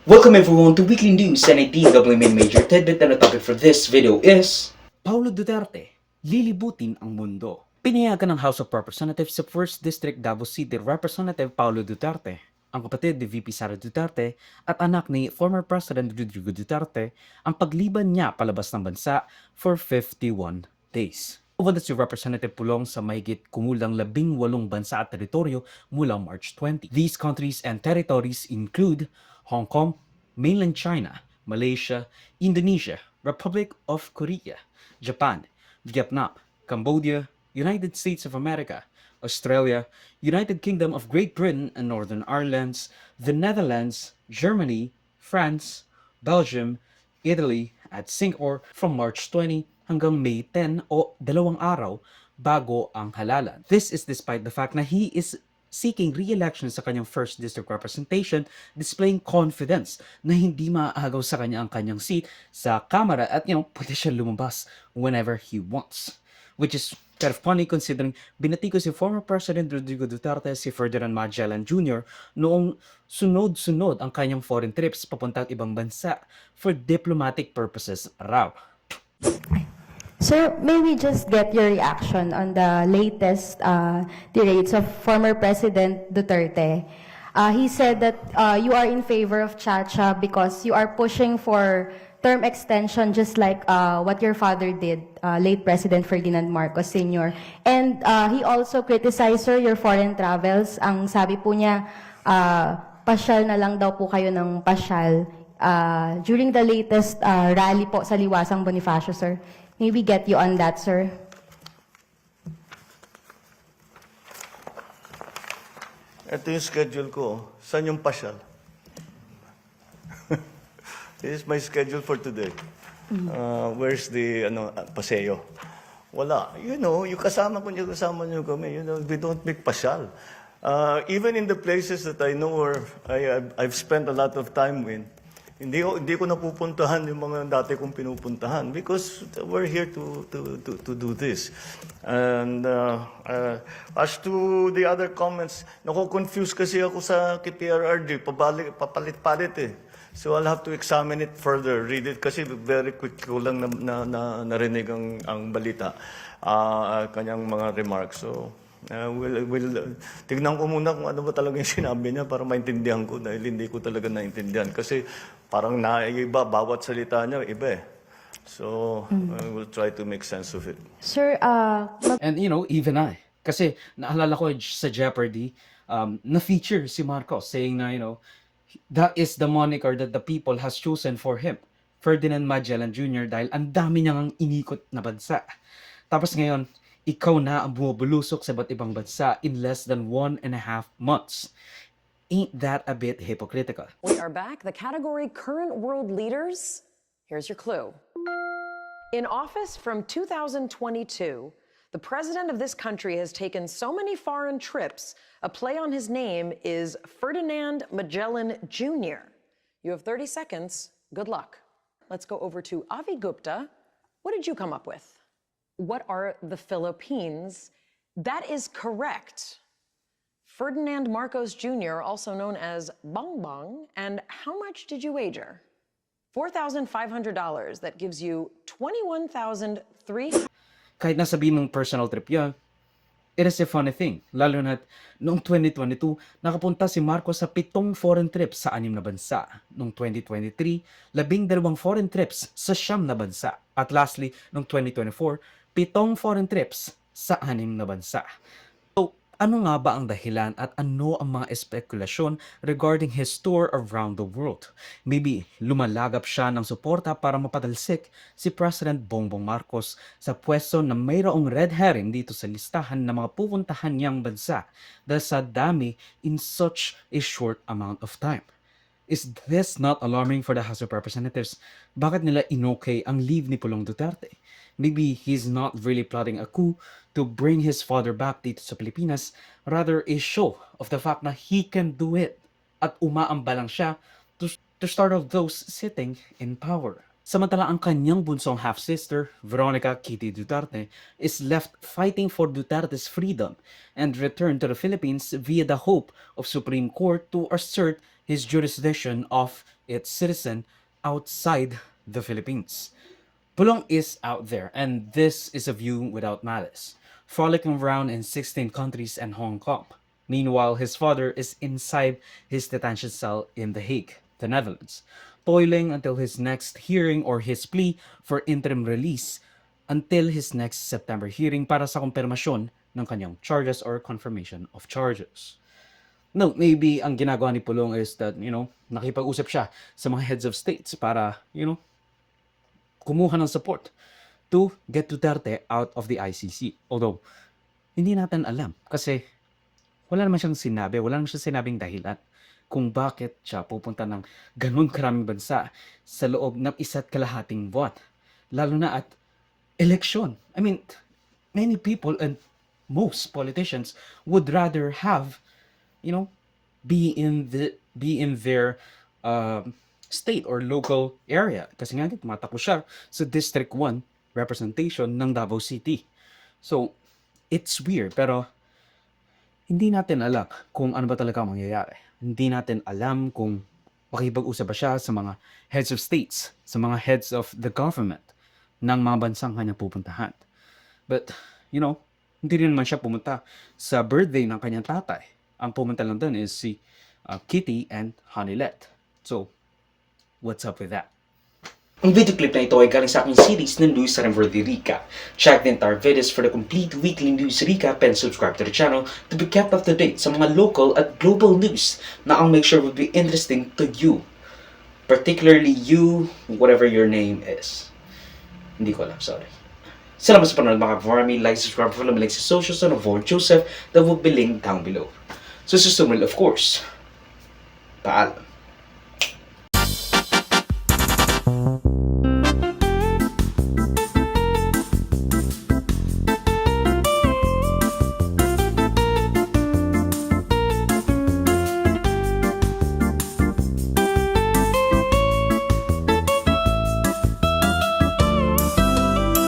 Welcome everyone to Weekly News and a DW main major tidbit, and the topic for this video is Paulo Duterte, lilibutin ang mundo. Pinayagan ng House of Representatives sa 1st District Davao City Representative Paulo Duterte, ang kapatid ni VP Sara Duterte at anak ni former President Rodrigo Duterte, ang pagliban niya palabas ng bansa for 51 days. Umunod si Representative Pulong sa mahigit kumulang 18 bansa at teritoryo mula March 20. These countries and territories include Hong Kong, Mainland China, Malaysia, Indonesia, Republic of Korea, Japan, Vietnam, Cambodia, United States of America, Australia, United Kingdom of Great Britain and Northern Ireland, the Netherlands, Germany, France, Belgium, Italy, at Singapore from March 20 hanggang May 10 o 2 araw bago ang halalan. This is despite the fact na he is seeking re-election sa kanyang 1st District Representation, displaying confidence na hindi maaagaw sa kanya ang kanyang seat sa Kamara at pwede siya lumabas whenever he wants. Which is kind of funny considering binati ko si former President Rodrigo Duterte, si Ferdinand Magellan Jr. noong sunod-sunod ang kanyang foreign trips papuntang ibang bansa for diplomatic purposes raw. Sir, may we just get your reaction on the latest tirades of former President Duterte? He said that you are in favor of Chacha because you are pushing for term extension just like what your father did, late President Ferdinand Marcos Sr. And he also criticized, sir, your foreign travels. Ang sabi po niya, pasyal na lang daw po kayo ng pasyal during the latest rally po sa Liwasang Bonifacio, sir. May we get you on that, sir? Ito yung schedule ko. Saan yung pasyal? This is my schedule for today. Where's the paseo? Wala. Yung kasama nyo kami. We don't make pasyal. Even in the places that I know or I've spent a lot of time with, hindi ko napupuntahan yung mga dati kong pinupuntahan because we're here to do this. And as to the other comments, nako-confuse kasi ako sa PRRD, papalit-palit eh. So I'll have to examine it further, read it kasi very quick ko lang narinig ang balita, kanyang mga remarks. So tignan ko muna kung ano ba talaga yung sinabi niya para maintindihan ko dahil hindi ko talaga naintindihan. Kasi parang naiiba, bawat salita niya, iba eh. So, I will try to make sense of it. Sir, And even I, kasi naalala ko sa Jeopardy, na-feature si Marcos saying na, that is the moniker that the people has chosen for him, Ferdinand Magellan Jr. dahil ang dami niyang inikot na bansa. Tapos ngayon, ikaw na ang bumubulusok sa iba't ibang bansa in less than 1.5 months. Ain't that a bit hypocritical? We are back. The category Current World Leaders. Here's your clue. In office from 2022, the president of this country has taken so many foreign trips, a play on his name is Ferdinand Magellan Jr. You have 30 seconds. Good luck. Let's go over to Avi Gupta. What did you come up with? What are the Philippines? That is correct. Ferdinand Marcos Jr., also known as Bongbong. And how much did you wager? $4,500. That gives you $21,300. Kahit nasabihin mong personal trip yan, it is a funny thing. Lalo na noong 2022, nakapunta si Marcos sa 7 foreign trips sa 6 na bansa. Noong 2023, 12 foreign trips sa 9 na bansa. At lastly, noong 2024, 7 foreign trips sa 6 na bansa. So, ano nga ba ang dahilan at ano ang mga espekulasyon regarding his tour around the world? Maybe lumalagap siya ng suporta para mapadalsik si President Bongbong Marcos sa pwesto na mayroong red herring dito sa listahan ng mga pupuntahan niyang bansa dahil sa dami in such a short amount of time. Is this not alarming for the House of Representatives? Bakit nila inokay ang leave ni Pulong Duterte? Maybe he's not really plotting a coup to bring his father back dito sa Pilipinas, rather a show of the fact na he can do it at umaamba lang siya to start off those sitting in power. Samantala ang kanyang bunsong half-sister, Veronica Kitty Duterte, is left fighting for Duterte's freedom and return to the Philippines via the hope of Supreme Court to assert his jurisdiction of its citizen outside the Philippines. Pulong is out there, and this is a view without malice, frolicking around in 16 countries and Hong Kong. Meanwhile, his father is inside his detention cell in The Hague, the Netherlands, toiling until his next hearing or his plea for interim release until his next September hearing para sa kumpirmasyon ng kanyang charges or confirmation of charges. No, maybe ang ginagawa ni Pulong is that, nakipag-usap siya sa mga heads of states para, kumuha ng support to get Duterte out of the ICC. Although, hindi natin alam kasi wala naman siyang sinabi, wala naman siyang sinabing dahilan kung bakit siya pupunta ng ganun karaming bansa sa loob ng 1.5 buwan. Lalo na at eleksyon. I mean, many people and most politicians would rather have, be in their state or local area. Kasi nga, tumatakbo siya sa District 1 representation ng Davao City. So, it's weird, pero hindi natin alam kung ano ba talaga ang mangyayari. Hindi natin alam kung makipag-usap ba siya sa mga heads of states, sa mga heads of the government ng mga bansang kanyang pupuntahan. But, hindi rin naman siya pumunta sa birthday ng kanyang tatay. Ang pumunta lang doon is si Kitty and Hanilet. So, what's up with that? Ang video clip na ito ay galing sa aking series ng News sa Worthy Recap. Check the entire videos for the complete weekly news recap and subscribe to the channel to be kept up to date sa mga local at global news na I'll make sure will be interesting to you. Particularly you, whatever your name is. Hindi ko alam, sorry. Salamat sa panonood mga kaparami. Like, subscribe, follow me like sa socials and avoid Joseph that will be linked down below. So, of course, paalam.